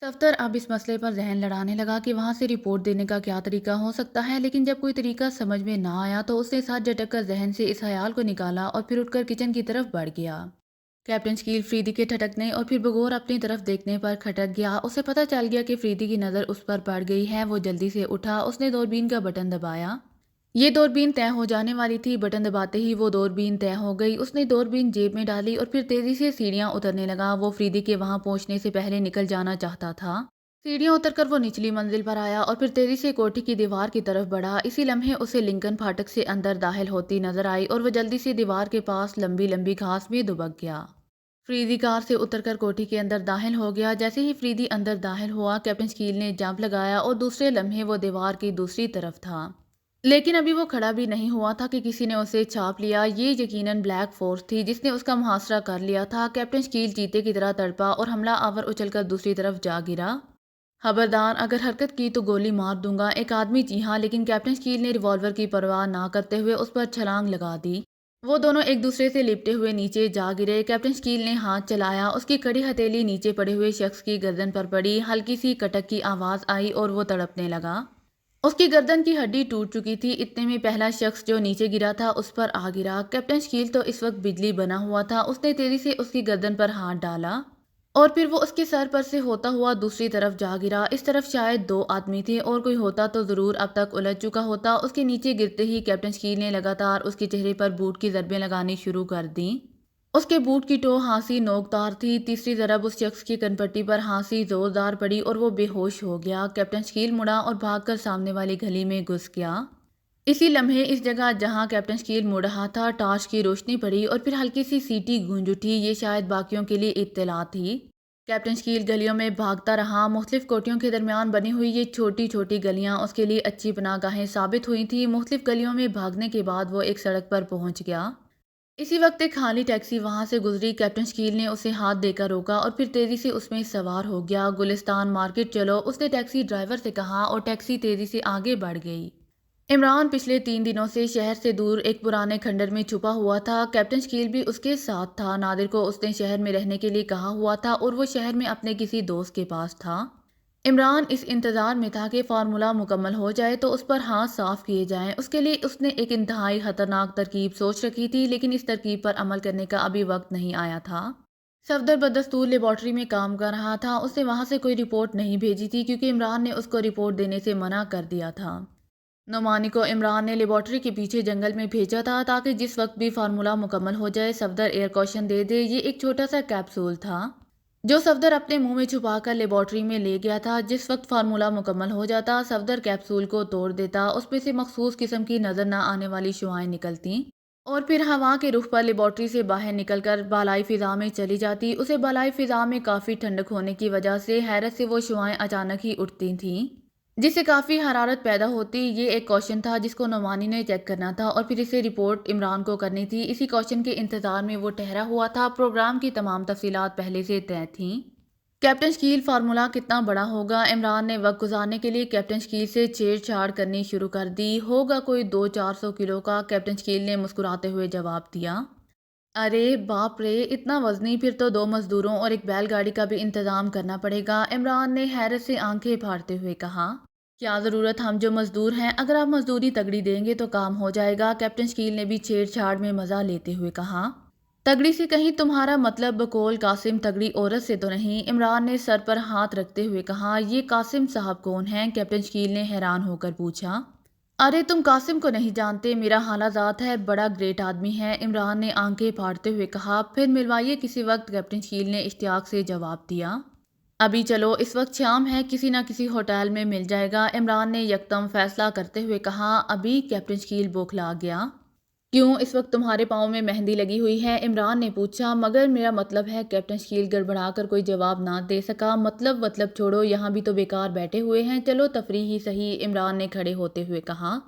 صفدر اب اس مسئلے پر ذہن لڑانے لگا کہ وہاں سے رپورٹ دینے کا کیا طریقہ ہو سکتا ہے، لیکن جب کوئی طریقہ سمجھ میں نہ آیا تو اس نے ساتھ جھٹک کر ذہن سے اس خیال کو نکالا اور پھر اٹھ کر کچن کی طرف بڑھ گیا۔ کیپٹن شکیل فریدی کے ٹھٹکنے اور پھر بغور اپنی طرف دیکھنے پر کھٹک گیا۔ اسے پتہ چل گیا کہ فریدی کی نظر اس پر پڑ گئی ہے۔ وہ جلدی سے اٹھا، اس نے دوربین کا بٹن دبایا۔ یہ دوربین طے ہو جانے والی تھی، بٹن دباتے ہی وہ دوربین طے ہو گئی۔ اس نے دوربین جیب میں ڈالی اور پھر تیزی سے سیڑھیاں اترنے لگا۔ وہ فریدی کے وہاں پہنچنے سے پہلے نکل جانا چاہتا تھا۔ سیڑھیاں اتر کر وہ نچلی منزل پر آیا اور پھر تیزی سے کوٹھی کی دیوار کی طرف بڑھا۔ اسی لمحے اسے لنکن پھاٹک سے اندر داخل ہوتی نظر آئی اور وہ جلدی سے دیوار کے پاس لمبی لمبی گھاس میں دبک گیا۔ فریدی کار سے اتر کر کوٹھی کے اندر داخل ہو گیا۔ جیسے ہی فریدی اندر داخل ہوا، کیپٹن شکیل نے جمپ لگایا اور دوسرے لمحے وہ دیوار کی دوسری طرف تھا۔ لیکن ابھی وہ کھڑا بھی نہیں ہوا تھا کہ کسی نے اسے چھاپ لیا۔ یہ یقیناً بلیک فورس تھی جس نے اس کا محاصرہ کر لیا تھا۔ کیپٹن شکیل چیتے کی طرح تڑپا اور حملہ آور اچھل کر دوسری طرف جا گرا۔ خبردار، اگر حرکت کی تو گولی مار دوں گا، ایک آدمی چیخا، لیکن کیپٹن شکیل نے ریوالور کی پرواہ نہ کرتے ہوئے اس پر چھلانگ لگا دی۔ وہ دونوں ایک دوسرے سے لپٹے ہوئے نیچے جا گرے۔ کیپٹن شکیل نے ہاتھ چلایا، اس کی کڑی ہتھیلی نیچے پڑے ہوئے شخص کی گردن پر پڑی۔ ہلکی سی کٹک کی آواز آئی اور وہ تڑپنے لگا۔ اس کی گردن کی ہڈی ٹوٹ چکی تھی۔ اتنے میں پہلا شخص جو نیچے گرا تھا اس پر آ گرا۔ کیپٹن شکیل تو اس وقت بجلی بنا ہوا تھا۔ اس نے تیزی سے اس کی گردن پر ہاتھ ڈالا اور پھر وہ اس کے سر پر سے ہوتا ہوا دوسری طرف جا گرا۔ اس طرف شاید دو آدمی تھے، اور کوئی ہوتا تو ضرور اب تک الجھ چکا ہوتا۔ اس کے نیچے گرتے ہی کیپٹن شکیل نے لگاتار اس کے چہرے پر بوٹ کی ضربیں لگانی شروع کر دیں۔ اس کے بوٹ کی ٹو ہانسی نوکدار تھی۔ تیسری ضرب اس شخص کی کنپٹی پر ہانسی زوردار پڑی اور وہ بے ہوش ہو گیا۔ کیپٹن شکیل مڑا اور بھاگ کر سامنے والی گلی میں گھس گیا۔ اسی لمحے اس جگہ جہاں کیپٹن شکیل مڑ رہا تھا، ٹارچ کی روشنی پڑی اور پھر ہلکی سی سیٹی گونج اٹھی۔ یہ شاید باقیوں کے لیے اطلاع تھی۔ کیپٹن شکیل گلیوں میں بھاگتا رہا۔ مختلف کوٹھیوں کے درمیان بنی ہوئی یہ چھوٹی چھوٹی گلیاں اس کے لیے اچھی پناہ گاہیں ثابت ہوئی تھیں۔ مختلف گلیوں میں بھاگنے کے بعد وہ ایک سڑک پر پہنچ گیا۔ اسی وقت ایک خالی ٹیکسی وہاں سے گزری۔ کیپٹن شکیل نے اسے ہاتھ دے کر روکا اور پھر تیزی سے اس میں سوار ہو گیا۔ گلستان مارکیٹ چلو، اس نے ٹیکسی ڈرائیور سے کہا اور ٹیکسی تیزی سے آگے بڑھ گئی۔ عمران پچھلے 3 دنوں سے شہر سے دور ایک پرانے کھنڈر میں چھپا ہوا تھا۔ کیپٹن شکیل بھی اس کے ساتھ تھا۔ نادر کو اس نے شہر میں رہنے کے لیے کہا ہوا تھا اور وہ شہر میں اپنے کسی دوست کے پاس تھا۔ عمران اس انتظار میں تھا کہ فارمولہ مکمل ہو جائے تو اس پر ہاتھ صاف کیے جائیں۔ اس کے لیے اس نے ایک انتہائی خطرناک ترکیب سوچ رکھی تھی، لیکن اس ترکیب پر عمل کرنے کا ابھی وقت نہیں آیا تھا۔ صفدر بدستور لیبارٹری میں کام کر رہا تھا۔ اس نے وہاں سے کوئی رپورٹ نہیں بھیجی تھی کیونکہ عمران نے اس کو رپورٹ دینے سے منع کر دیا تھا۔ نعمانی کو عمران نے لیبارٹری کے پیچھے جنگل میں بھیجا تھا تاکہ جس وقت بھی فارمولہ مکمل ہو جائے صفدر ایئر کوشن دے دے۔ یہ ایک چھوٹا سا کیپسول تھا جو صفدر اپنے منہ میں چھپا کر لیبارٹری میں لے گیا تھا۔ جس وقت فارمولہ مکمل ہو جاتا، صفدر کیپسول کو توڑ دیتا، اس میں سے مخصوص قسم کی نظر نہ آنے والی شعاعیں نکلتیں اور پھر ہوا کے رخ پر لیبارٹری سے باہر نکل کر بالائی فضا میں چلی جاتی۔ اسے بالائی فضا میں کافی ٹھنڈک ہونے کی وجہ سے حیرت سے وہ شعاعیں اچانک ہی اٹھتی تھیں جس سے کافی حرارت پیدا ہوتی۔ یہ ایک کوشچن تھا جس کو نعمانی نے چیک کرنا تھا اور پھر اسے رپورٹ عمران کو کرنی تھی۔ اسی کوشچن کے انتظار میں وہ ٹھہرا ہوا تھا۔ پروگرام کی تمام تفصیلات پہلے سے طے تھیں۔ کیپٹن شکیل فارمولہ کتنا بڑا ہوگا؟ عمران نے وقت گزارنے کے لیے کیپٹن شکیل سے چھیڑ چھاڑ کرنی شروع کر دی۔ ہوگا کوئی 200-400 کلو کا، کیپٹن شکیل نے مسکراتے ہوئے جواب دیا۔ ارے باپ رے، اتنا وزنی! پھر تو 2 مزدوروں اور ایک بیل گاڑی کا بھی انتظام کرنا پڑے گا، عمران نے حیرت سے آنکھیں پھاڑتے ہوئے کہا۔ کیا ضرورت، ہم جو مزدور ہیں، اگر آپ مزدوری تگڑی دیں گے تو کام ہو جائے گا، کیپٹن شکیل نے بھی چھیڑ چھاڑ میں مزہ لیتے ہوئے کہا۔ تگڑی سے کہیں تمہارا مطلب بقول قاسم تگڑی عورت سے تو نہیں؟ عمران نے سر پر ہاتھ رکھتے ہوئے کہا۔ یہ قاسم صاحب کون ہیں؟ کیپٹن شکیل نے حیران ہو کر پوچھا۔ ارے تم قاسم کو نہیں جانتے؟ میرا خالہ زاد ہے، بڑا گریٹ آدمی ہے، عمران نے آنکھیں پھاڑتے ہوئے کہا۔ پھر ملوائیے کسی وقت، کیپٹن شکیل نے اشتیاق سے جواب دیا۔ ابھی چلو، اس وقت شام ہے، کسی نہ کسی ہوٹل میں مل جائے گا، عمران نے یکدم فیصلہ کرتے ہوئے کہا۔ ابھی؟ کیپٹن شکیل بوکھلا گیا۔ کیوں، اس وقت تمہارے پاؤں میں مہندی لگی ہوئی ہے؟ عمران نے پوچھا۔ مگر میرا مطلب ہے، کیپٹن شکیل گڑبڑا کر کوئی جواب نہ دے سکا۔ مطلب چھوڑو، یہاں بھی تو بیکار بیٹھے ہوئے ہیں، چلو تفریح ہی صحیح، عمران نے کھڑے ہوتے ہوئے کہا۔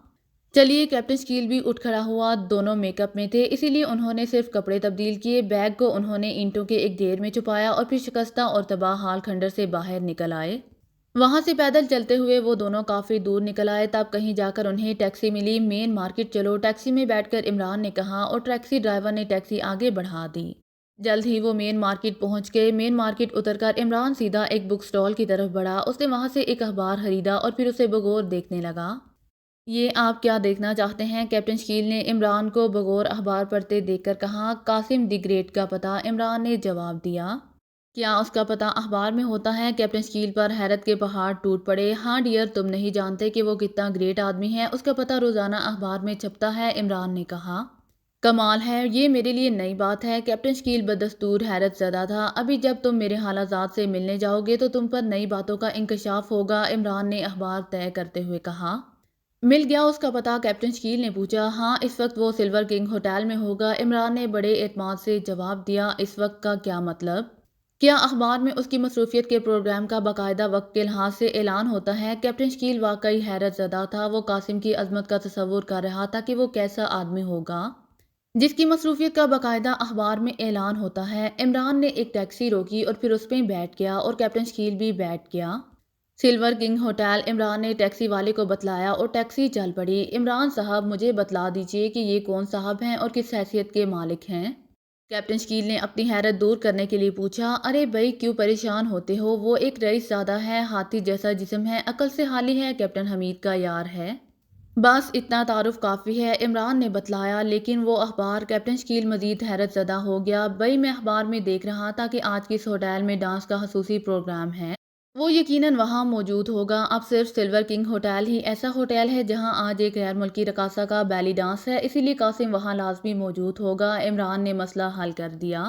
چلیے، کیپٹن شکیل بھی اٹھ کھڑا ہوا۔ دونوں میک اپ میں تھے، اسی لیے انہوں نے صرف کپڑے تبدیل کیے۔ بیگ کو انہوں نے اینٹوں کے ایک ڈھیر میں چھپایا اور پھر شکستہ اور تباہ حال کھنڈر سے باہر نکل آئے۔ وہاں سے پیدل چلتے ہوئے وہ دونوں کافی دور نکل آئے، تب کہیں جا کر انہیں ٹیکسی ملی۔ مین مارکیٹ چلو، ٹیکسی میں بیٹھ کر عمران نے کہا اور ٹیکسی ڈرائیور نے ٹیکسی آگے بڑھا دی۔ جلد ہی وہ مین مارکیٹ پہنچ گئے۔ مین مارکیٹ اتر کر عمران سیدھا ایک بک سٹال کی طرف بڑھا۔ اس نے وہاں سے ایک اخبار خریدا اور پھر اسے بغور دیکھنے لگا۔ یہ آپ کیا دیکھنا چاہتے ہیں؟ کیپٹن شکیل نے عمران کو بغور اخبار پڑھتے دیکھ کر کہا۔ قاسم دی گریٹ کا پتہ، عمران نے جواب دیا۔ کیا اس کا پتہ اخبار میں ہوتا ہے؟ کیپٹن شکیل پر حیرت کے پہاڑ ٹوٹ پڑے۔ ہاں ڈیئر، تم نہیں جانتے کہ وہ کتنا گریٹ آدمی ہے، اس کا پتہ روزانہ اخبار میں چھپتا ہے، عمران نے کہا۔ کمال ہے، یہ میرے لیے نئی بات ہے۔ کیپٹن شکیل بدستور حیرت زدہ تھا۔ ابھی جب تم میرے حالات سے ملنے جاؤ گے تو تم پر نئی باتوں کا انکشاف ہوگا، عمران نے اخبار طے کرتے ہوئے کہا۔ مل گیا اس کا پتہ؟ کیپٹن شکیل نے پوچھا۔ ہاں، اس وقت وہ سلور کنگ ہوٹل میں ہوگا، عمران نے بڑے اعتماد سے جواب دیا۔ اس وقت کا کیا مطلب؟ کیا اخبار میں اس کی مصروفیت کے پروگرام کا باقاعدہ وقت کے لحاظ سے اعلان ہوتا ہے؟ کیپٹن شکیل واقعی حیرت زدہ تھا۔ وہ قاسم کی عظمت کا تصور کر رہا تھا کہ وہ کیسا آدمی ہوگا جس کی مصروفیت کا باقاعدہ اخبار میں اعلان ہوتا ہے۔ عمران نے ایک ٹیکسی روکی اور پھر اس میں بیٹھ گیا اور کیپٹن شکیل بھی بیٹھ گیا۔ سلور کنگ ہوٹل، عمران نے ٹیکسی والے کو بتلایا اور ٹیکسی چل پڑی۔ عمران صاحب، مجھے بتلا دیجئے کہ یہ کون صاحب ہیں اور کس حیثیت کے مالک ہیں؟ کیپٹن شکیل نے اپنی حیرت دور کرنے کے لیے پوچھا۔ ارے بھائی، کیوں پریشان ہوتے ہو؟ وہ ایک رئیس زادہ ہے، ہاتھی جیسا جسم ہے، عقل سے خالی ہے، کیپٹن حمید کا یار ہے۔ بس اتنا تعارف کافی ہے، عمران نے بتلایا۔ لیکن وہ اخبار؟ کیپٹن شکیل مزید حیرت زدہ ہو گیا۔ بھائی، میں اخبار میں دیکھ رہا تھا کہ آج کس ہوٹل میں ڈانس کا خصوصی پروگرام ہے۔ وہ یقیناً وہاں موجود ہوگا۔ اب صرف سلور کنگ ہوٹل ہی ایسا ہوٹل ہے جہاں آج ایک غیر ملکی رقاصہ کا بیلی ڈانس ہے، اسی لیے قاسم وہاں لازمی موجود ہوگا، عمران نے مسئلہ حل کر دیا۔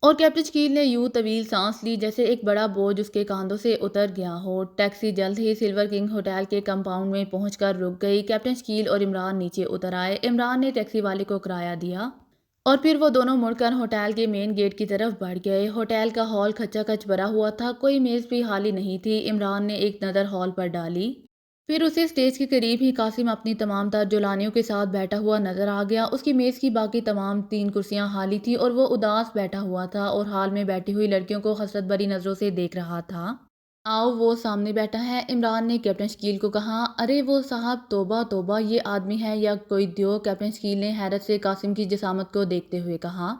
اور کیپٹن شکیل نے یوں طویل سانس لی جیسے ایک بڑا بوجھ اس کے کاندھوں سے اتر گیا ہو۔ ٹیکسی جلد ہی سلور کنگ ہوٹل کے کمپاؤنڈ میں پہنچ کر رک گئی۔ کیپٹن شکیل اور عمران نیچے اتر آئے۔ عمران نے ٹیکسی والے کو کرایہ دیا اور پھر وہ دونوں مڑ کر ہوٹل کے مین گیٹ کی طرف بڑھ گئے۔ ہوٹل کا ہال کھچا کھچ بھرا ہوا تھا، کوئی میز بھی خالی نہیں تھی۔ عمران نے ایک نظر ہال پر ڈالی، پھر اسے اسٹیج کے قریب ہی قاسم اپنی تمام تر جولانیوں کے ساتھ بیٹھا ہوا نظر آ گیا۔ اس کی میز کی باقی تمام 3 کرسیاں خالی تھیں اور وہ اداس بیٹھا ہوا تھا اور ہال میں بیٹھی ہوئی لڑکیوں کو حسرت بھری نظروں سے دیکھ رہا تھا۔ آؤ، وہ سامنے بیٹھا ہے، عمران نے کیپٹن شکیل کو کہا۔ ارے وہ صاحب، توبہ توبہ، یہ آدمی ہے یا کوئی دیو؟ کیپٹن شکیل نے حیرت سے قاسم کی جسامت کو دیکھتے ہوئے کہا۔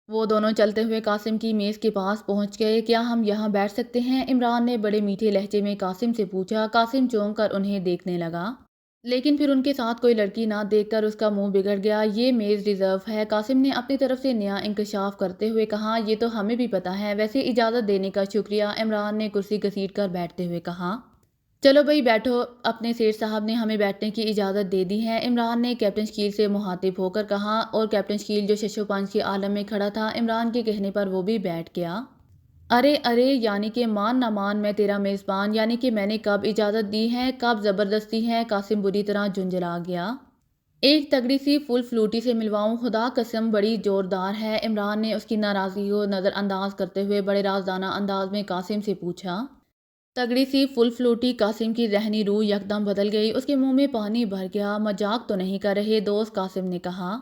وہ دونوں چلتے ہوئے قاسم کی میز کے پاس پہنچ گئے۔ کیا ہم یہاں بیٹھ سکتے ہیں؟ عمران نے بڑے میٹھے لہجے میں قاسم سے پوچھا۔ قاسم چونک کر انہیں دیکھنے لگا، لیکن پھر ان کے ساتھ کوئی لڑکی نہ دیکھ کر اس کا منہ بگڑ گیا۔ یہ میز ریزرو ہے، قاسم نے اپنی طرف سے نیا انکشاف کرتے ہوئے کہا۔ یہ تو ہمیں بھی پتہ ہے، ویسے اجازت دینے کا شکریہ، عمران نے کرسی گھسیٹ کر بیٹھتے ہوئے کہا۔ چلو بھائی بیٹھو، اپنے سیٹھ صاحب نے ہمیں بیٹھنے کی اجازت دے دی ہے، عمران نے کیپٹن شکیل سے مخاطب ہو کر کہا۔ اور کیپٹن شکیل جو شش و پنج کے عالم میں کھڑا تھا، عمران کے کہنے پر وہ بھی بیٹھ گیا۔ ارے ارے، یعنی کہ مان نہ مان میں تیرا میزبان، یعنی کہ میں نے کب اجازت دی ہے، کب زبردستی ہے؟ قاسم بری طرح جھنجھلا گیا۔ ایک تگڑی سی فل فلوٹی سے ملواؤں؟ خدا قسم بڑی زوردار ہے، عمران نے اس کی ناراضگی کو نظر انداز کرتے ہوئے بڑے رازدانہ انداز میں قاسم سے پوچھا۔ تگڑی سی فل فلوٹی؟ قاسم کی ذہنی روح یکدم بدل گئی، اس کے منہ میں پانی بھر گیا۔ مذاق تو نہیں کر رہے دوست؟ قاسم نے کہا۔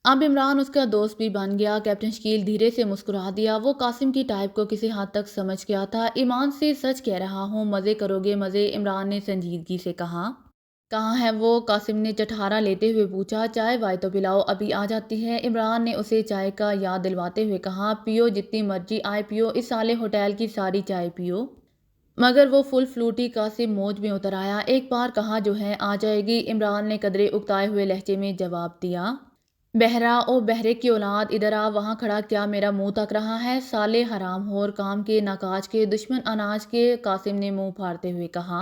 اب عمران اس کا دوست بھی بن گیا، کیپٹن شکیل دھیرے سے مسکرا دیا۔ وہ قاسم کی ٹائپ کو کسی حد تک سمجھ گیا تھا۔ ایمان سے سچ کہہ رہا ہوں، مزے کرو گے مزے، عمران نے سنجیدگی سے کہا۔ کہاں ہے وہ؟ قاسم نے چٹخارا لیتے ہوئے پوچھا۔ چائے وائے تو پلاؤ، ابھی آ جاتی ہے، عمران نے اسے چائے کا یاد دلواتے ہوئے کہا۔ پیو، جتنی مرضی آئے پیو، اس سالے ہوٹل کی ساری چائے پیو۔ مگر وہ فل فلوٹی؟ قاسم موج میں اتر آیا۔ ایک بار کہا جو ہے آ جائے گی، عمران نے قدرے اکتائے ہوئے لہجے میں جواب دیا۔ بہرا، او بہرے کی اولاد، ادھر آ، وہاں کھڑا کیا میرا منہ تک رہا ہے؟ سالے حرام خور، کام کے ناکاج کے، دشمن اناج کے، قاسم نے منہ پھاڑتے ہوئے کہا۔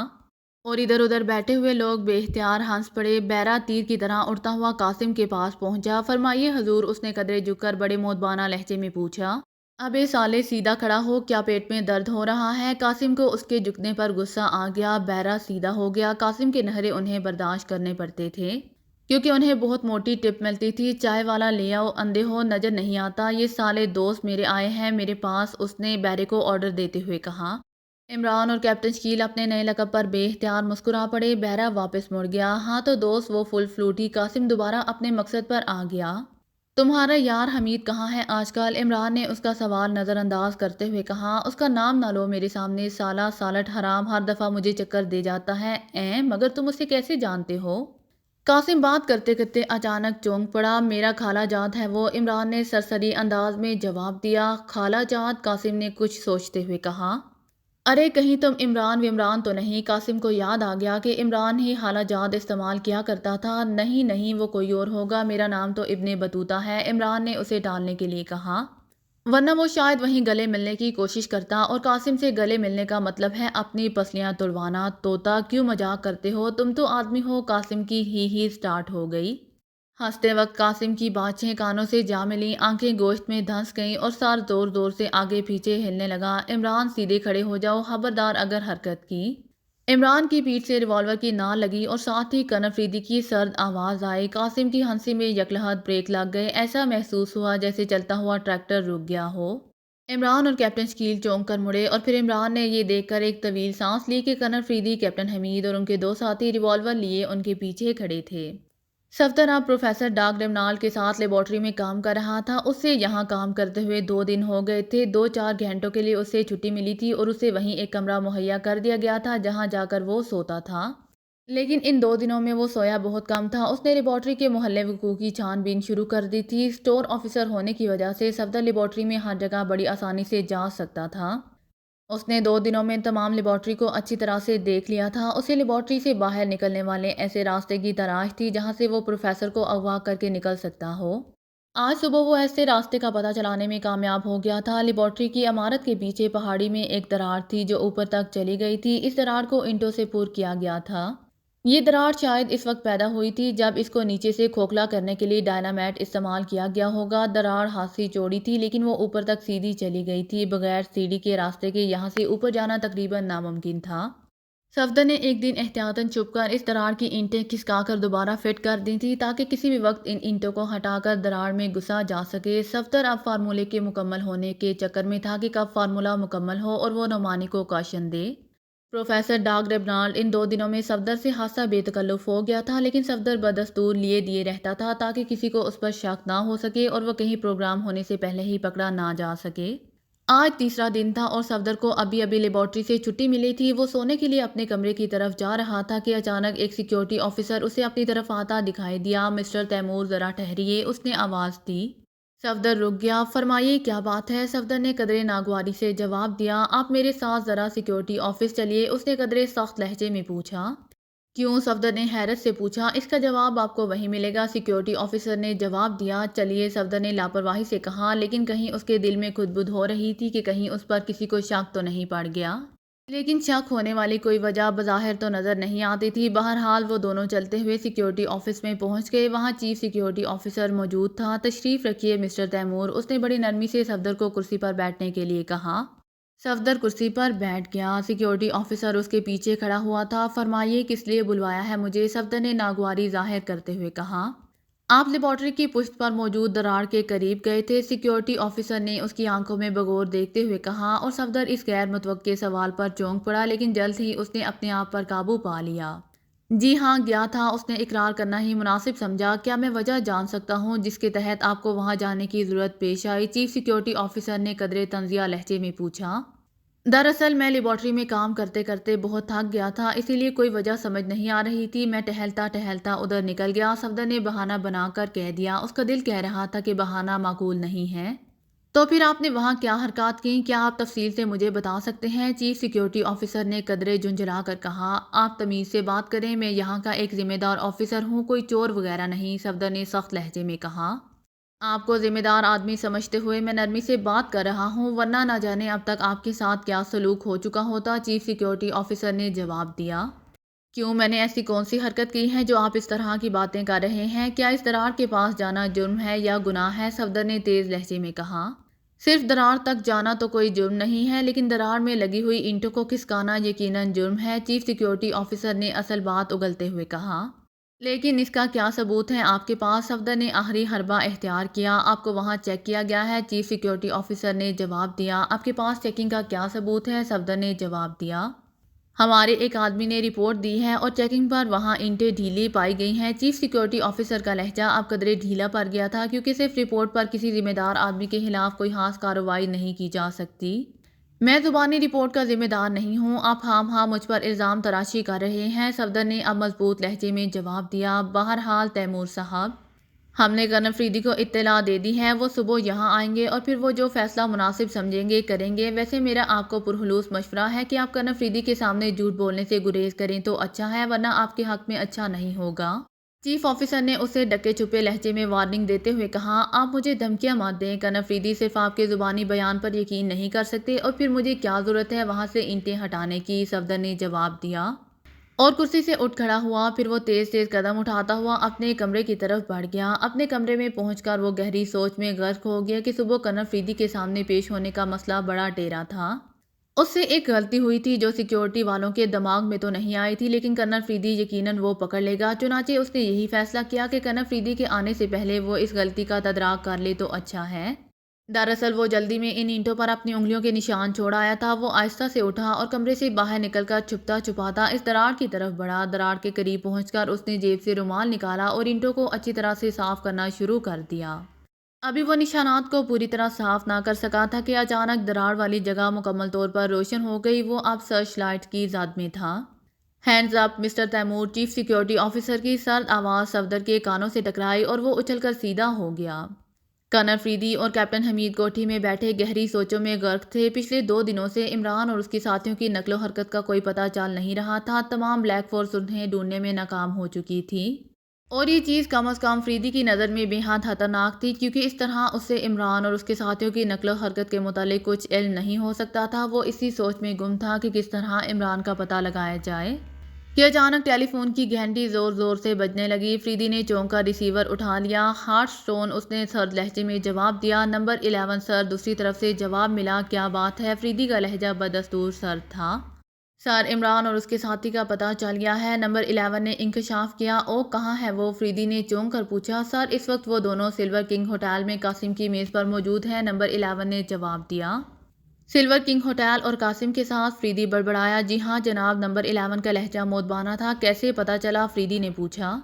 اور ادھر ادھر بیٹھے ہوئے لوگ بے اختیار ہنس پڑے۔ بہرا تیر کی طرح اڑتا ہوا قاسم کے پاس پہنچا۔ فرمائیے حضور، اس نے قدرے جھک کر بڑے مؤدبانہ لہجے میں پوچھا۔ ابے سالے، سیدھا کھڑا ہو، کیا پیٹ میں درد ہو رہا ہے؟ قاسم کو اس کے جھکنے پر غصہ آ گیا۔ بہرا سیدھا ہو گیا۔ قاسم کے نخرے انہیں برداشت کرنے پڑتے تھے کیونکہ انہیں بہت موٹی ٹپ ملتی تھی۔ چائے والا لے آؤ، اندھے ہو نظر نہیں آتا، یہ سالے دوست میرے آئے ہیں میرے پاس، اس نے بہرے کو آرڈر دیتے ہوئے کہا۔ عمران اور کیپٹن شکیل اپنے نئے لقب پر بے اختیار مسکرا پڑے۔ بہرا واپس مڑ گیا۔ ہاں تو دوست، وہ فل فلوٹی؟ قاسم دوبارہ اپنے مقصد پر آ گیا۔ تمہارا یار حمید کہاں ہے آج کل؟ عمران نے اس کا سوال نظر انداز کرتے ہوئے کہا۔ اس کا نام نہ لو میرے سامنے، سالہ سالٹ حرام، ہر دفعہ مجھے چکر دے جاتا ہے۔ مگر تم اسے کیسے جانتے ہو؟ قاسم بات کرتے کرتے اچانک چونک پڑا۔ میرا خالہ جات ہے وہ، عمران نے سرسری انداز میں جواب دیا۔ خالہ جات؟ قاسم نے کچھ سوچتے ہوئے کہا۔ ارے کہیں تم عمران ومران تو نہیں؟ قاسم کو یاد آ گیا کہ عمران ہی خالہ جات استعمال کیا کرتا تھا۔ نہیں نہیں، وہ کوئی اور ہوگا، میرا نام تو ابن بطوطہ ہے، عمران نے اسے ٹالنے کے لیے کہا۔ ورنہ وہ شاید وہیں گلے ملنے کی کوشش کرتا، اور قاسم سے گلے ملنے کا مطلب ہے اپنی پسلیاں توڑوانا۔ طوطا کیوں مذاق کرتے ہو، تم تو آدمی ہو۔ قاسم کی ہی سٹارٹ ہو گئی۔ ہنستے وقت قاسم کی باتیں کانوں سے جا ملیں، آنکھیں گوشت میں دھنس گئیں اور سر زور زور سے آگے پیچھے ہلنے لگا۔ عمران سیدھے کھڑے ہو جاؤ، خبردار اگر حرکت کی۔ عمران کی پیٹھ سے ریوالور کی نال لگی اور ساتھ ہی کنر فریدی کی سرد آواز آئی۔ قاسم کی ہنسی میں یکلحظ بریک لگ گئے، ایسا محسوس ہوا جیسے چلتا ہوا ٹریکٹر رک گیا ہو۔ عمران اور کیپٹن شکیل چونک کر مڑے، اور پھر عمران نے یہ دیکھ کر ایک طویل سانس لی کہ کنر فریدی، کیپٹن حمید اور ان کے دو ساتھی ریوالور لیے ان کے پیچھے کھڑے تھے۔ صفدر اب پروفیسر ڈاگ ریونالڈ کے ساتھ لیبارٹری میں کام کر رہا تھا۔ اس سے یہاں کام کرتے ہوئے 2 دن ہو گئے تھے۔ 2-4 گھنٹوں کے لیے اسے چھٹی ملی تھی اور اسے وہیں ایک کمرہ مہیا کر دیا گیا تھا جہاں جا کر وہ سوتا تھا۔ لیکن ان 2 دنوں میں وہ سویا بہت کم تھا۔ اس نے لیبارٹری کے محلے وقوع کی چھان بین شروع کر دی تھی۔ اسٹور آفیسر ہونے کی وجہ سے صفدر لیبارٹری میں ہر جگہ بڑی آسانی سے جا سکتا تھا۔ اس نے 2 دنوں میں تمام لیبارٹری کو اچھی طرح سے دیکھ لیا تھا۔ اسے لیبارٹری سے باہر نکلنے والے ایسے راستے کی تلاش تھی جہاں سے وہ پروفیسر کو اغوا کر کے نکل سکتا ہو۔ آج صبح وہ ایسے راستے کا پتہ چلانے میں کامیاب ہو گیا تھا۔ لیبارٹری کی عمارت کے پیچھے پہاڑی میں ایک دراڑ تھی جو اوپر تک چلی گئی تھی۔ اس دراڑ کو اینٹوں سے پر کیا گیا تھا۔ یہ دراڑ شاید اس وقت پیدا ہوئی تھی جب اس کو نیچے سے کھوکھلا کرنے کے لیے ڈائنامائٹ استعمال کیا گیا ہوگا۔ دراڑ خاصی چوڑی تھی لیکن وہ اوپر تک سیدھی چلی گئی تھی۔ بغیر سیڑھی کے راستے کے یہاں سے اوپر جانا تقریباً ناممکن تھا۔ صفدر نے ایک دن احتیاطاً چھپ کر اس دراڑ کی اینٹیں کھسکا کر دوبارہ فٹ کر دی تھی تاکہ کسی بھی وقت ان اینٹوں کو ہٹا کر دراڑ میں گھسا جا سکے۔ صفدر اب فارمولے کے مکمل ہونے کے چکر میں تھا کہ کب فارمولہ مکمل ہو اور وہ نعمانی کو کاشن دے۔ پروفیسر ڈاگ ریونالڈ ان 2 دنوں میں صفدر سے خاصا بے تکلف ہو گیا تھا، لیکن صفدر بدستور لیے دیے رہتا تھا تاکہ کسی کو اس پر شک نہ ہو سکے اور وہ کہیں پروگرام ہونے سے پہلے ہی پکڑا نہ جا سکے۔ آج تیسرا دن تھا اور صفدر کو ابھی لیبارٹری سے چھٹی ملی تھی۔ وہ سونے کے لیے اپنے کمرے کی طرف جا رہا تھا کہ اچانک ایک سیکیورٹی آفیسر اسے اپنی طرف آتا دکھائی دیا۔ مسٹر تیمور ذرا ٹھہریے، اس نے آواز دی۔ صفدر رک گیا۔ فرمائیے کیا بات ہے؟ صفدر نے قدرے ناگواری سے جواب دیا۔ آپ میرے ساتھ ذرا سیکیورٹی آفس چلیے، اس نے قدرے سخت لہجے میں پوچھا۔ کیوں؟ صفدر نے حیرت سے پوچھا۔ اس کا جواب آپ کو وہیں ملے گا، سیکیورٹی آفیسر نے جواب دیا۔ چلیے، صفدر نے لاپرواہی سے کہا، لیکن کہیں اس کے دل میں کھدبد ہو رہی تھی کہ کہیں اس پر کسی کو شک تو نہیں پڑ گیا۔ لیکن شک ہونے والی کوئی وجہ بظاہر تو نظر نہیں آتی تھی۔ بہرحال وہ دونوں چلتے ہوئے سیکیورٹی آفس میں پہنچ گئے۔ وہاں چیف سیکیورٹی آفیسر موجود تھا۔ تشریف رکھیے مسٹر تیمور، اس نے بڑی نرمی سے صفدر کو کرسی پر بیٹھنے کے لیے کہا۔ صفدر کرسی پر بیٹھ گیا۔ سیکیورٹی آفیسر اس کے پیچھے کھڑا ہوا تھا۔ فرمائیے کس لیے بلوایا ہے مجھے؟ صفدر نے ناگواری ظاہر کرتے ہوئے کہا۔ آپ لیبارٹری کی پشت پر موجود دراڑ کے قریب گئے تھے، سیکیورٹی آفیسر نے اس کی آنکھوں میں بغور دیکھتے ہوئے کہا، اور صفدر اس غیر متوقع سوال پر چونک پڑا، لیکن جلد ہی اس نے اپنے آپ پر قابو پا لیا۔ جی ہاں، گیا تھا، اس نے اقرار کرنا ہی مناسب سمجھا۔ کیا میں وجہ جان سکتا ہوں جس کے تحت آپ کو وہاں جانے کی ضرورت پیش آئی؟ چیف سیکیورٹی آفیسر نے قدرے طنزیہ لہجے میں پوچھا۔ دراصل میں لیبارٹری میں کام کرتے کرتے بہت تھک گیا تھا، اسی لیے کوئی وجہ سمجھ نہیں آ رہی تھی، میں ٹہلتا ٹہلتا ادھر نکل گیا، صفدر نے بہانہ بنا کر کہہ دیا۔ اس کا دل کہہ رہا تھا کہ بہانہ معقول نہیں ہے۔ تو پھر آپ نے وہاں کیا حرکات کیں؟ کیا آپ تفصیل سے مجھے بتا سکتے ہیں؟ چیف سیکیورٹی آفیسر نے قدرے جھنجھلا کر کہا۔ آپ تمیز سے بات کریں، میں یہاں کا ایک ذمہ دار آفیسر ہوں، کوئی چور وغیرہ نہیں، صفدر نے سخت لہجے میں کہا۔ آپ کو ذمہ دار آدمی سمجھتے ہوئے میں نرمی سے بات کر رہا ہوں، ورنہ نہ جانے اب تک آپ کے ساتھ کیا سلوک ہو چکا ہوتا، چیف سیکیورٹی آفیسر نے جواب دیا۔ کیوں؟ میں نے ایسی کون سی حرکت کی ہے جو آپ اس طرح کی باتیں کر رہے ہیں؟ کیا اس دراڑ کے پاس جانا جرم ہے یا گناہ ہے؟ صفدر نے تیز لہجے میں کہا۔ صرف دراڑ تک جانا تو کوئی جرم نہیں ہے، لیکن دراڑ میں لگی ہوئی اینٹوں کو کھسکانا یقیناً جرم ہے، چیف سیکیورٹی آفیسر نے اصل بات اگلتے ہوئے کہا۔ لیکن اس کا کیا ثبوت ہے آپ کے پاس؟ صفدر نے آخری حربہ اختیار کیا۔ آپ کو وہاں چیک کیا گیا ہے، چیف سیکیورٹی آفیسر نے جواب دیا۔ آپ کے پاس چیکنگ کا کیا ثبوت ہے؟ صفدر نے جواب دیا۔ ہمارے ایک آدمی نے رپورٹ دی ہے اور چیکنگ پر وہاں اینٹیں ڈھیلی پائی گئی ہیں۔ چیف سیکیورٹی آفیسر کا لہجہ اب قدرے ڈھیلا پڑ گیا تھا کیونکہ صرف رپورٹ پر کسی ذمہ دار آدمی کے خلاف کوئی خاص کارروائی نہیں کی جا سکتی۔ میں زبانی رپورٹ کا ذمہ دار نہیں ہوں، آپ خام خواہ مجھ پر الزام تراشی کر رہے ہیں، صفدر نے اب مضبوط لہجے میں جواب دیا۔ بہرحال تیمور صاحب، ہم نے کنر فریدی کو اطلاع دے دی ہے، وہ صبح یہاں آئیں گے اور پھر وہ جو فیصلہ مناسب سمجھیں گے کریں گے۔ ویسے میرا آپ کو پرخلوص مشورہ ہے کہ آپ کنر فریدی کے سامنے جھوٹ بولنے سے گریز کریں تو اچھا ہے، ورنہ آپ کے حق میں اچھا نہیں ہوگا۔ چیف آفیسر نے اسے ڈکے چھپے لہجے میں وارننگ دیتے ہوئے کہا، آپ مجھے دھمکیاں مت دیں، کنر فریدی صرف آپ کے زبانی بیان پر یقین نہیں کر سکتے اور پھر مجھے کیا ضرورت ہے وہاں سے اینٹیں ہٹانے کی، صفدر نے جواب دیا اور کرسی سے اٹھ کھڑا ہوا۔ پھر وہ تیز تیز قدم اٹھاتا ہوا اپنے کمرے کی طرف بڑھ گیا۔ اپنے کمرے میں پہنچ کر وہ گہری سوچ میں غرق ہو گیا کہ صبح کنر فریدی کے سامنے پیش ہونے کا مسئلہ بڑا ٹیڑھا تھا۔ اس سے ایک غلطی ہوئی تھی جو سیکیورٹی والوں کے دماغ میں تو نہیں آئی تھی، لیکن کنر فریدی یقیناً وہ پکڑ لے گا۔ چنانچہ اس نے یہی فیصلہ کیا کہ کنر فریدی کے آنے سے پہلے وہ اس غلطی کا تدارک کر لے تو اچھا ہے۔ دراصل وہ جلدی میں ان اینٹوں پر اپنی انگلیوں کے نشان چھوڑ آیا تھا۔ وہ آہستہ سے اٹھا اور کمرے سے باہر نکل کر چھپتا چھپاتا اس دراڑ کی طرف بڑھا۔ دراڑ کے قریب پہنچ کر اس نے جیب سے رومال نکالا اور اینٹوں کو اچھی طرح سے صاف کرنا شروع کر دیا۔ ابھی وہ نشانات کو پوری طرح صاف نہ کر سکا تھا کہ اچانک دراڑ والی جگہ مکمل طور پر روشن ہو گئی۔ وہ اب سرچ لائٹ کی زد میں تھا۔ Hands up mister Taimur, chief security officer کی سرد آواز صفدر کے کانوں سے ٹکرائی اور وہ اچھل کر سیدھا ہو گیا۔ کنر فریدی اور کیپٹن حمید کوٹھی میں بیٹھے گہری سوچوں میں غرق تھے۔ پچھلے 2 دنوں سے عمران اور اس کے ساتھیوں کی نقل و حرکت کا کوئی پتہ چل نہیں رہا تھا۔ تمام بلیک فورس انہیں ڈھونڈنے میں ناکام ہو چکی تھی اور یہ چیز کم از کم فریدی کی نظر میں بے حد خطرناک تھی، کیونکہ اس طرح اس سے عمران اور اس کے ساتھیوں کی نقل و حرکت کے متعلق کچھ علم نہیں ہو سکتا تھا۔ وہ اسی سوچ میں گم تھا کہ کس طرح عمران کا پتہ لگایا جائے کہ اچانک ٹیلی فون کی گھنٹی زور زور سے بجنے لگی۔ فریدی نے چونک کر ریسیور اٹھا لیا۔ ہارٹ سٹون، اس نے سرد لہجے میں جواب دیا۔ نمبر 11 سر، دوسری طرف سے جواب ملا۔ کیا بات ہے؟ فریدی کا لہجہ بدستور سرد تھا۔ سر، عمران اور اس کے ساتھی کا پتہ چل گیا ہے، نمبر 11 نے انکشاف کیا۔ او، کہاں ہے وہ؟ فریدی نے چونک کر پوچھا۔ سر، اس وقت وہ دونوں سلور کنگ ہوٹل میں قاسم کی میز پر موجود ہیں، نمبر 11 نے جواب دیا۔ سلور کنگ ہوٹل اور قاسم کے ساتھ؟ فریدی بڑبڑایا۔ جی ہاں جناب، نمبر 11 کا لہجہ مودبانہ تھا۔ کیسے پتہ چلا؟ فریدی نے پوچھا۔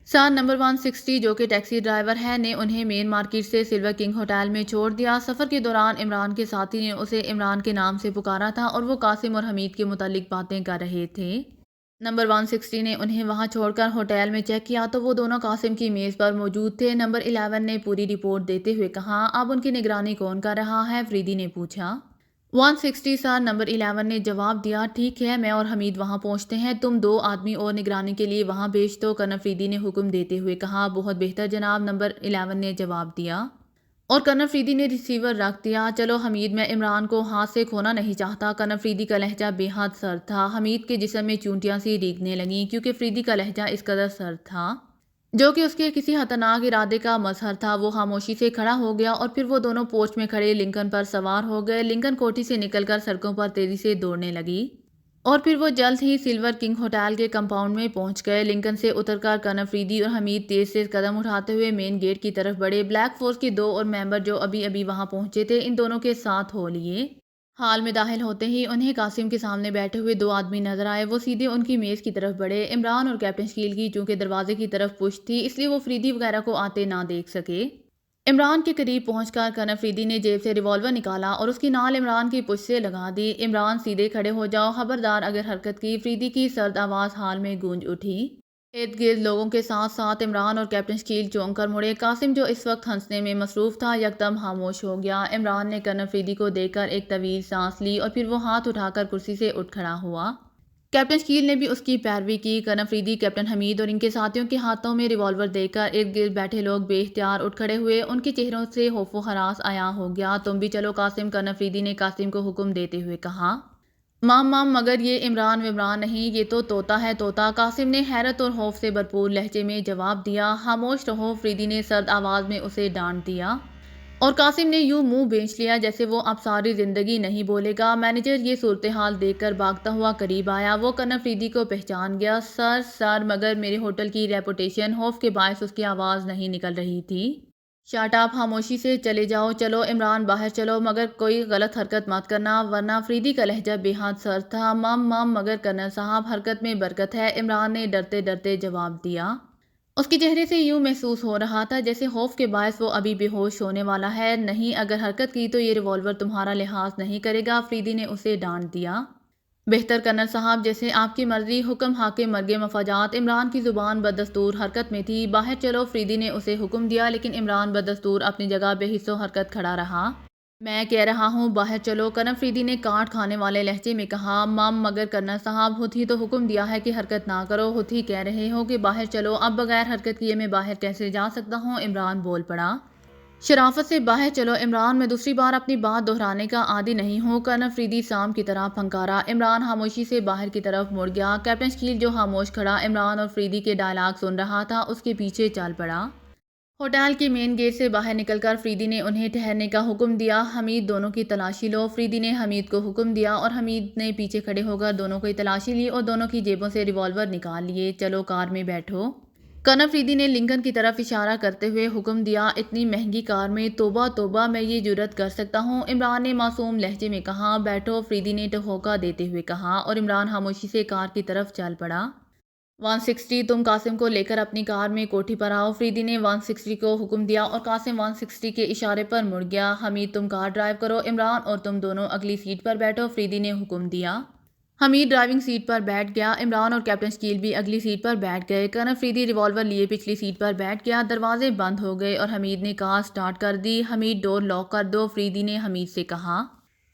سر، نمبر 160 جو کہ ٹیکسی ڈرائیور ہے نے انہیں مین مارکیٹ سے سلور کنگ ہوٹل میں چھوڑ دیا۔ سفر کے دوران عمران کے ساتھی نے اسے عمران کے نام سے پکارا تھا اور وہ قاسم اور حمید کے متعلق باتیں کر رہے تھے۔ نمبر 160 نے انہیں وہاں چھوڑ کر ہوٹل میں چیک کیا تو وہ دونوں قاسم کی میز پر موجود تھے، نمبر 11 نے پوری رپورٹ دیتے ہوئے کہا۔ اب ان کی نگرانی کون کر رہا ہے؟ فریدی نے پوچھا۔ 160 سر، نمبر 11 نے جواب دیا۔ ٹھیک ہے، میں اور حمید وہاں پہنچتے ہیں، تم 2 آدمی اور نگرانی کے لیے وہاں بھیج دو، کنر فریدی نے حکم دیتے ہوئے کہا۔ بہت بہتر جناب، نمبر 11 نے جواب دیا اور کنر فریدی نے ریسیور رکھ دیا۔ چلو حمید، میں عمران کو ہاتھ سے کھونا نہیں چاہتا۔ کنر فریدی کا لہجہ بے حد سرد تھا۔ حمید کے جسم میں چونٹیاں سی ریگنے لگیں، کیونکہ فریدی کا لہجہ اس قدر سرد تھا جو کہ اس کے کسی خطرناک ارادے کا مظہر تھا۔ وہ خاموشی سے کھڑا ہو گیا اور پھر وہ دونوں پورچ میں کھڑے لنکن پر سوار ہو گئے۔ لنکن کوٹھی سے نکل کر سڑکوں پر تیزی سے دوڑنے لگی اور پھر وہ جلد ہی سلور کنگ ہوٹل کے کمپاؤنڈ میں پہنچ گئے۔ لنکن سے اتر کر کنر فریدی اور حمید تیز تیز قدم اٹھاتے ہوئے مین گیٹ کی طرف بڑھے۔ بلیک فورس کے 2 اور ممبر جو ابھی ابھی وہاں پہنچے تھے ان دونوں کے ساتھ ہو لیے۔ ہال میں داخل ہوتے ہی انہیں قاسم کے سامنے بیٹھے ہوئے 2 آدمی نظر آئے۔ وہ سیدھے ان کی میز کی طرف بڑھے۔ عمران اور کیپٹن شکیل کی چونکہ دروازے کی طرف پشت تھی، اس لیے وہ فریدی وغیرہ کو آتے نہ دیکھ سکے۔ عمران کے قریب پہنچ کر کنر فریدی نے جیب سے ریوالور نکالا اور اس کی نال عمران کی پشت سے لگا دی۔ عمران، سیدھے کھڑے ہو جاؤ، خبردار اگر حرکت کی۔ فریدی کی سرد آواز ہال میں گونج اٹھی۔ ارد گرد لوگوں کے ساتھ ساتھ عمران اور کیپٹن شکیل چونک کر مڑے۔ قاسم جو اس وقت ہنسنے میں مصروف تھا یکدم خاموش ہو گیا۔ عمران نے کنر فریدی کو دیکھ کر ایک طویل سانس لی اور پھر وہ ہاتھ اٹھا کر کرسی سے اٹھ کھڑا ہوا۔ کیپٹن شکیل نے بھی اس کی پیروی کی۔ کنر فریدی، کیپٹن حمید اور ان کے ساتھیوں کے ہاتھوں میں ریوالور دیکھ کر ارد گرد بیٹھے لوگ بے اختیار اٹھ کھڑے ہوئے۔ ان کے چہروں سے خوف و ہراس عیاں ہو گیا۔ تم بھی چلو قاسم، کنر فریدی نے قاسم کو حکم دیتے ہوئے کہا۔ مام مگر یہ عمران ومران نہیں، یہ تو طوطا ہے، طوطا، قاسم نے حیرت اور خوف سے بھرپور لہجے میں جواب دیا۔ خاموش رہو، فریدی نے سرد آواز میں اسے ڈانٹ دیا اور قاسم نے یوں منہ بینچ لیا جیسے وہ اب ساری زندگی نہیں بولے گا۔ مینیجر یہ صورتحال دیکھ کر بھاگتا ہوا قریب آیا۔ وہ کنر فریدی کو پہچان گیا۔ سر مگر میرے ہوٹل کی ریپوٹیشن، خوف کے باعث اس کی آواز نہیں نکل رہی تھی۔ شٹ اپ، خاموشی سے چلے جاؤ۔ چلو عمران، باہر چلو، مگر کوئی غلط حرکت مت کرنا ورنہ۔ فریدی کا لہجہ بے حد سرد تھا۔ مام مگر کرنل صاحب، حرکت میں برکت ہے، عمران نے ڈرتے ڈرتے جواب دیا اس کے چہرے سے یوں محسوس ہو رہا تھا جیسے خوف کے باعث وہ ابھی بے ہوش ہونے والا ہے۔ نہیں، اگر حرکت کی تو یہ ریوالور تمہارا لحاظ نہیں کرے گا، فریدی نے اسے ڈانٹ دیا۔ بہتر کرنل صاحب، جیسے آپ کی مرضی، حکم حاکم مرگ مفاجات۔ عمران کی زبان بدستور حرکت میں تھی۔ باہر چلو، فریدی نے اسے حکم دیا، لیکن عمران بدستور اپنی جگہ بے حس و حرکت کھڑا رہا۔ میں کہہ رہا ہوں باہر چلو، کرنل فریدی نے کاٹ کھانے والے لہجے میں کہا۔ مگر کرنل صاحب، خود ہی تو حکم دیا ہے کہ حرکت نہ کرو، خود ہی کہہ رہے ہو کہ باہر چلو، اب بغیر حرکت کیے میں باہر کیسے جا سکتا ہوں؟ عمران بول پڑا۔ شرافت سے باہر چلو عمران، میں دوسری بار اپنی بات دہرانے کا عادی نہیں ہوں، کرنل فریدی سام کی طرح پھنکارا۔ عمران خاموشی سے باہر کی طرف مڑ گیا۔ کیپٹن شکیل جو خاموش کھڑا عمران اور فریدی کے ڈائلاگ سن رہا تھا، اس کے پیچھے چل پڑا۔ ہوٹل کے مین گیٹ سے باہر نکل کر فریدی نے انہیں ٹھہرنے کا حکم دیا۔ حمید، دونوں کی تلاشی لو۔ فریدی نے حمید کو حکم دیا اور حمید نے پیچھے کھڑے ہو کر دونوں کی تلاشی لی اور دونوں کی جیبوں سے ریوالور نکال لیے۔ چلو کار میں بیٹھو، کرنل فریدی نے لنکن کی طرف اشارہ کرتے ہوئے حکم دیا۔ اتنی مہنگی کار میں؟ توبہ توبہ، میں یہ جرأت کر سکتا ہوں، عمران نے معصوم لہجے میں کہا۔ بیٹھو، فریدی نے ٹھوکا دیتے ہوئے کہا اور عمران خاموشی سے کار کی طرف چل پڑا۔ 160، تم قاسم کو لے کر اپنی کار میں کوٹھی پر آؤ، فریدی نے 160 کو حکم دیا اور قاسم 160 کے اشارے پر مڑ گیا۔ حمید، تم کار ڈرائیو کرو، عمران اور تم دونوں اگلی سیٹ پر بیٹھو، فریدی نے حکم دیا۔ حمید ڈرائیونگ سیٹ پر بیٹھ گیا۔ عمران اور کیپٹن شکیل بھی اگلی سیٹ پر بیٹھ گئے۔ کرنل فریدی ریوالور لیے پچھلی سیٹ پر بیٹھ گیا۔ دروازے بند ہو گئے اور حمید نے کار سٹارٹ کر دی۔ حمید، ڈور لاک کر دو، فریدی نے حمید سے کہا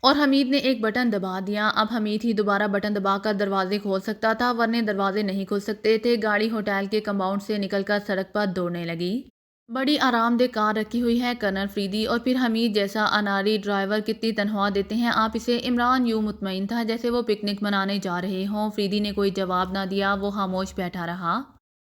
اور حمید نے ایک بٹن دبا دیا۔ اب حمید ہی دوبارہ بٹن دبا کر دروازے کھول سکتا تھا، ورنہ دروازے نہیں کھل سکتے تھے۔ گاڑی ہوٹل کے کمپاؤنڈ سے نکل کر سڑک پر دوڑنے لگی۔ بڑی آرام دہ کار رکھی ہوئی ہے کرنل فریدی، اور پھر حمید جیسا اناری ڈرائیور کتنی تنخواہ دیتے ہیں آپ اسے؟ عمران یوں مطمئن تھا جیسے وہ پکنک منانے جا رہے ہوں۔ فریدی نے کوئی جواب نہ دیا، وہ خاموش بیٹھا رہا۔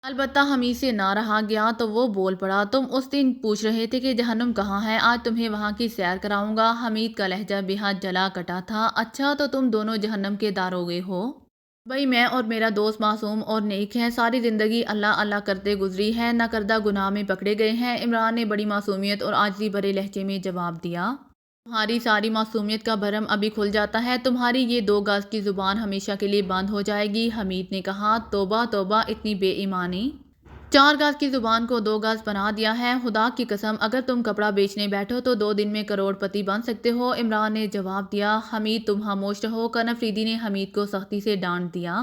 البتہ حمید سے نہ رہا گیا تو وہ بول پڑا۔ تم اس دن پوچھ رہے تھے کہ جہنم کہاں ہے، آج تمہیں وہاں کی سیر کراؤں گا۔ حمید کا لہجہ بے حد جلا کٹا تھا۔ اچھا، تو تم دونوں جہنم کے داروغے ہو؟ بھئی، میں اور میرا دوست معصوم اور نیک ہیں، ساری زندگی اللہ اللہ کرتے گزری ہے، نہ کردہ گناہ میں پکڑے گئے ہیں، عمران نے بڑی معصومیت اور عاجزی بھرے لہجے میں جواب دیا۔ تمہاری ساری معصومیت کا بھرم ابھی کھل جاتا ہے، تمہاری یہ 2 گز کی زبان ہمیشہ کے لیے بند ہو جائے گی، حمید نے کہا۔ توبہ توبہ، اتنی بے ایمانی! 4 گز کی زبان کو 2 گز بنا دیا ہے، خدا کی قسم اگر تم کپڑا بیچنے بیٹھو تو 2 دن میں کروڑ پتی بن سکتے ہو، عمران نے جواب دیا۔ حمید، تم خاموش رہو، کرنل فریدی نے حمید کو سختی سے ڈانٹ دیا،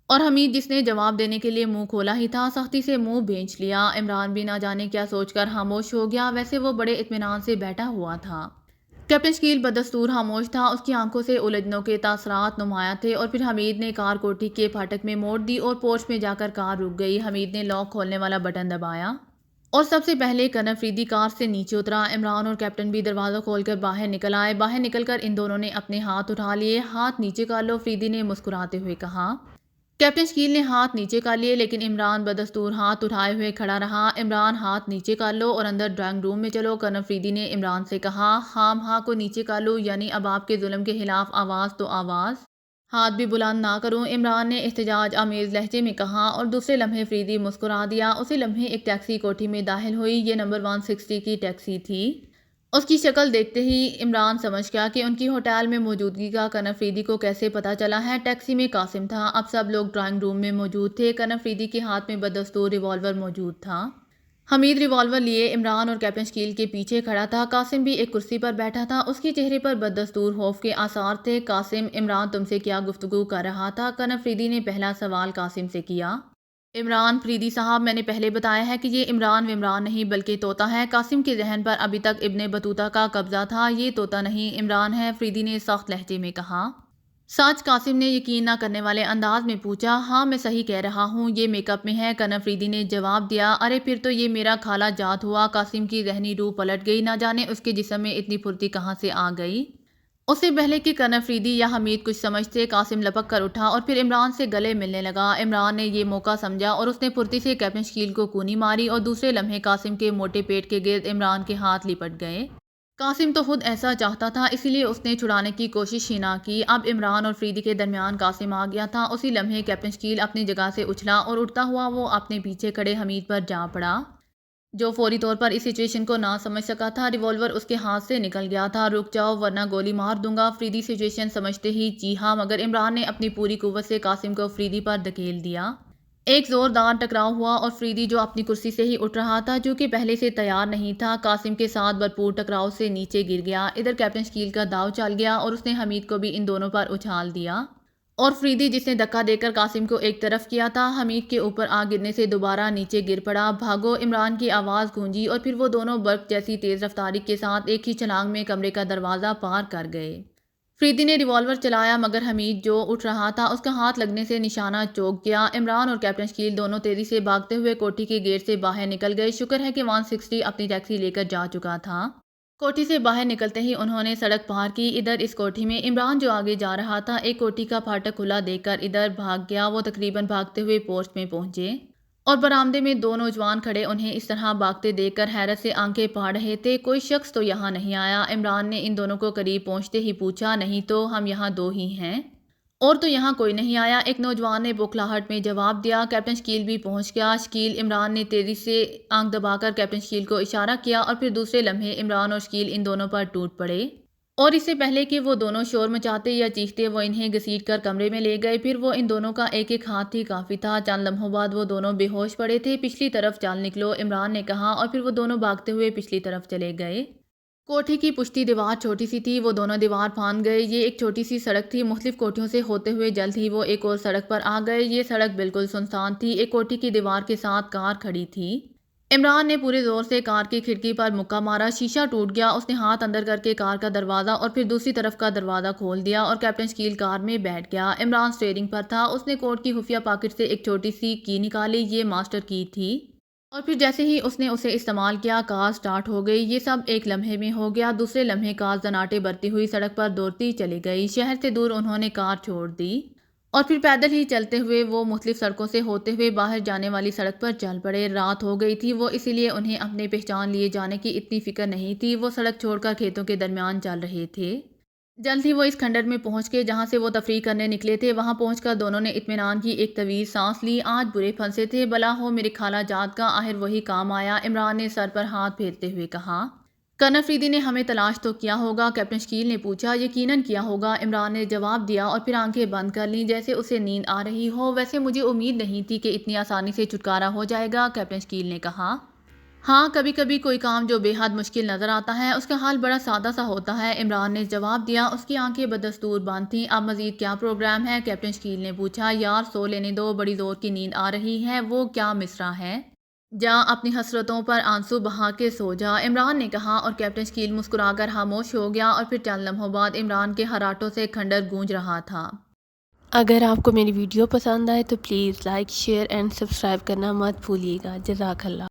اور حمید جس نے جواب دینے کے لیے منہ کھولا ہی تھا، سختی سے منہ بھینچ لیا۔ عمران بھی نہ جانے کیا سوچ کر خاموش ہو گیا، ویسے وہ بڑے اطمینان سے بیٹھا ہوا تھا۔ کیپٹن شکیل بدستور خاموش تھا، اس کی آنکھوں سے الجھنوں کے تاثرات نمایاں تھے۔ اور پھر حمید نے کار کوٹھی کے پھاٹک میں موڑ دی اور پورچ میں جا کر کار رک گئی۔ حمید نے لاک کھولنے والا بٹن دبایا اور سب سے پہلے کرنل فریدی کار سے نیچے اترا۔ عمران اور کیپٹن بھی دروازہ کھول کر باہر نکل آئے۔ باہر نکل کر ان دونوں نے اپنے ہاتھ اٹھا لیے۔ ہاتھ نیچے کر لو، فریدی نے مسکراتے ہوئے کہا۔ کیپٹن شکیل نے ہاتھ نیچے کر لیے، لیکن عمران بدستور ہاتھ اٹھائے ہوئے کھڑا رہا۔ عمران، ہاتھ نیچے کر لو اور اندر ڈرائنگ روم میں چلو، کرنل فریدی نے عمران سے کہا۔ ہاں کو نیچے کر لوں، یعنی اب آپ کے ظلم کے خلاف آواز تو آواز، ہاتھ بھی بلند نہ کروں، عمران نے احتجاج آمیز لہجے میں کہا، اور دوسرے لمحے فریدی مسکرا دیا۔ اسی لمحے ایک ٹیکسی کوٹھی میں داخل ہوئی، یہ نمبر 160 کی ٹیکسی تھی۔ اس کی شکل دیکھتے ہی عمران سمجھ گیا کہ ان کی ہوٹل میں موجودگی کا کرنل فریدی کو کیسے پتہ چلا ہے۔ ٹیکسی میں قاسم تھا۔ اب سب لوگ ڈرائنگ روم میں موجود تھے۔ کرنل فریدی کے ہاتھ میں بدستور ریوالور موجود تھا۔ حمید ریوالور لیے عمران اور کیپٹن شکیل کے پیچھے کھڑا تھا۔ قاسم بھی ایک کرسی پر بیٹھا تھا، اس کے چہرے پر بدستور خوف کے آثار تھے۔ قاسم، عمران تم سے کیا گفتگو کر رہا تھا؟ کرنل فریدی نے پہلا سوال قاسم سے کیا۔ عمران، فریدی صاحب میں نے پہلے بتایا ہے کہ یہ عمران ومران نہیں بلکہ طوطا ہے۔ قاسم کے ذہن پر ابھی تک ابن بطوطہ کا قبضہ تھا۔ یہ طوطا نہیں عمران ہے، فریدی نے سخت لہجے میں کہا۔ سچ؟ قاسم نے یقین نہ کرنے والے انداز میں پوچھا۔ ہاں میں صحیح کہہ رہا ہوں، یہ میک اپ میں ہے، کرنل فریدی نے جواب دیا۔ ارے پھر تو یہ میرا خالہ جات ہوا۔ قاسم کی ذہنی روح پلٹ گئی، نہ جانے اس کے جسم میں اتنی پھرتی کہاں سے آ گئی۔ اس سے پہلے کہ کرنل فریدی یا حمید کچھ سمجھتے، قاسم لپک کر اٹھا اور پھر عمران سے گلے ملنے لگا۔ عمران نے یہ موقع سمجھا اور اس نے پھرتی سے کیپٹن شکیل کو کونی ماری، اور دوسرے لمحے قاسم کے موٹے پیٹ کے گرد عمران کے ہاتھ لپٹ گئے۔ قاسم تو خود ایسا چاہتا تھا، اسی لیے اس نے چھڑانے کی کوشش ہی نہ کی۔ اب عمران اور فریدی کے درمیان قاسم آ گیا تھا۔ اسی لمحے کیپٹن شکیل اپنی جگہ سے اچھلا اور اٹھتا ہوا وہ اپنے پیچھے کھڑے حمید پر جا پڑا، جو فوری طور پر اس سچویشن کو نہ سمجھ سکا تھا۔ ریوالور اس کے ہاتھ سے نکل گیا تھا۔ رک جاؤ ورنہ گولی مار دوں گا، فریدی سچویشن سمجھتے ہی جی ہاں، مگر عمران نے اپنی پوری قوت سے قاسم کو فریدی پر دھکیل دیا۔ ایک زوردار ٹکراؤ ہوا اور فریدی جو اپنی کرسی سے ہی اٹھ رہا تھا، جو کہ پہلے سے تیار نہیں تھا، قاسم کے ساتھ بھرپور ٹکراؤ سے نیچے گر گیا۔ ادھر کیپٹن شکیل کا داؤ چل گیا اور اس نے حمید کو بھی ان دونوں پر اچھال دیا، اور فریدی جس نے دھکا دے کر قاسم کو ایک طرف کیا تھا، حمید کے اوپر آ گرنے سے دوبارہ نیچے گر پڑا۔ بھاگو عمران کی آواز گونجی اور پھر وہ دونوں برق جیسی تیز رفتاری کے ساتھ ایک ہی چھلانگ میں کمرے کا دروازہ پار کر گئے۔ فریدی نے ریوالور چلایا مگر حمید جو اٹھ رہا تھا اس کا ہاتھ لگنے سے نشانہ چوک گیا۔ عمران اور کیپٹن شکیل دونوں تیزی سے بھاگتے ہوئے کوٹھی کے گیٹ سے باہر نکل گئے۔ شکر ہے کہ 160 اپنی ٹیکسی لے کر جا چکا تھا۔ کوٹھی سے باہر نکلتے ہی انہوں نے سڑک پار کی۔ ادھر اس کوٹھی میں عمران جو آگے جا رہا تھا، ایک کوٹھی کا پھاٹک کھلا دیکھ کر ادھر بھاگ گیا۔ وہ تقریباً بھاگتے ہوئے پورچ میں پہنچے اور برآمدے میں دو نوجوان کھڑے انہیں اس طرح بھاگتے دیکھ کر حیرت سے آنکھیں پھاڑ رہے تھے۔ کوئی شخص تو یہاں نہیں آیا؟ عمران نے ان دونوں کو قریب پہنچتے ہی پوچھا۔ نہیں تو ہم یہاں دو ہی ہیں، اور تو یہاں کوئی نہیں آیا، ایک نوجوان نے بوکھلاہٹ میں جواب دیا۔ کیپٹن شکیل بھی پہنچ گیا۔ شکیل، عمران نے تیزی سے آنکھ دبا کر کیپٹن شکیل کو اشارہ کیا اور پھر دوسرے لمحے عمران اور شکیل ان دونوں پر ٹوٹ پڑے، اور اس سے پہلے کہ وہ دونوں شور مچاتے یا چیختے وہ انہیں گھسیٹ کر کمرے میں لے گئے۔ پھر وہ ان دونوں کا ایک ایک ہاتھ ہی کافی تھا۔ چند لمحوں بعد وہ دونوں بے ہوش پڑے تھے۔ پچھلی طرف چل نکلو، عمران نے کہا، اور پھر وہ دونوں بھاگتے ہوئے پچھلی طرف چلے گئے۔ کوٹھی کی پشتی دیوار چھوٹی سی تھی، وہ دونوں دیوار پھاند گئے۔ یہ ایک چھوٹی سی سڑک تھی، مختلف کوٹھیوں سے ہوتے ہوئے جلد ہی وہ ایک اور سڑک پر آ گئے۔ یہ سڑک بالکل سنسان تھی، ایک کوٹھی کی دیوار کے ساتھ کار کھڑی تھی۔ عمران نے پورے زور سے کار کی کھڑکی پر مکہ مارا، شیشہ ٹوٹ گیا۔ اس نے ہاتھ اندر کر کے کار کا دروازہ اور پھر دوسری طرف کا دروازہ کھول دیا اور کیپٹن شکیل کار میں بیٹھ گیا۔ عمران اسٹیئرنگ پر تھا۔ اس نے کوٹ کی خفیہ پاکٹ سے ایک چھوٹی سی کی نکالی، یہ ماسٹر کی تھی، اور پھر جیسے ہی اس نے اسے استعمال کیا کار سٹارٹ ہو گئی۔ یہ سب ایک لمحے میں ہو گیا۔ دوسرے لمحے کار زناٹے برتی ہوئی سڑک پر دوڑتی چلی گئی۔ شہر سے دور انہوں نے کار چھوڑ دی اور پھر پیدل ہی چلتے ہوئے وہ مختلف سڑکوں سے ہوتے ہوئے باہر جانے والی سڑک پر چل پڑے۔ رات ہو گئی تھی، وہ اسی لیے انہیں اپنے پہچان لیے جانے کی اتنی فکر نہیں تھی۔ وہ سڑک چھوڑ کر کھیتوں کے درمیان چل رہے تھے۔ جلد ہی وہ اس کھنڈر میں پہنچ گئے جہاں سے وہ تفریح کرنے نکلے تھے۔ وہاں پہنچ کر دونوں نے اطمینان کی ایک طویل سانس لی۔ آج برے پھنسے تھے، بلا ہو میرے خالہ جات کا، آخر وہی کام آیا، عمران نے سر پر ہاتھ پھیرتے ہوئے کہا۔ کرنل فریدی نے ہمیں تلاش تو کیا ہوگا؟ کیپٹن شکیل نے پوچھا۔ یقیناً کیا ہوگا، عمران نے جواب دیا اور پھر آنکھیں بند کر لیں جیسے اسے نیند آ رہی ہو۔ ویسے مجھے امید نہیں تھی کہ اتنی آسانی سے چھٹکارا ہو جائے گا، کیپٹن شکیل نے کہا۔ ہاں، کبھی کبھی کوئی کام جو بے حد مشکل نظر آتا ہے اس کا حل بڑا سادہ سا ہوتا ہے، عمران نے جواب دیا۔ اس کی آنکھیں بدستور بند تھیں۔ اب مزید کیا پروگرام ہے؟ کیپٹن شکیل نے پوچھا۔ یار سو لینے دو، بڑی زور کی نیند آ رہی ہے۔ وہ کیا مصرع ہے؟ جا اپنی حسرتوں پر آنسو بہا کے سو جا، عمران نے کہا، اور کیپٹن شکیل مسکرا کر خاموش ہو گیا، اور پھر چند لمحوں بعد عمران کے ہراٹوں سے کھنڈر گونج رہا تھا۔ اگر آپ کو میری ویڈیو پسند آئے تو please like, share and subscribe کرنا مت بھولیے گا۔ جزاک اللہ۔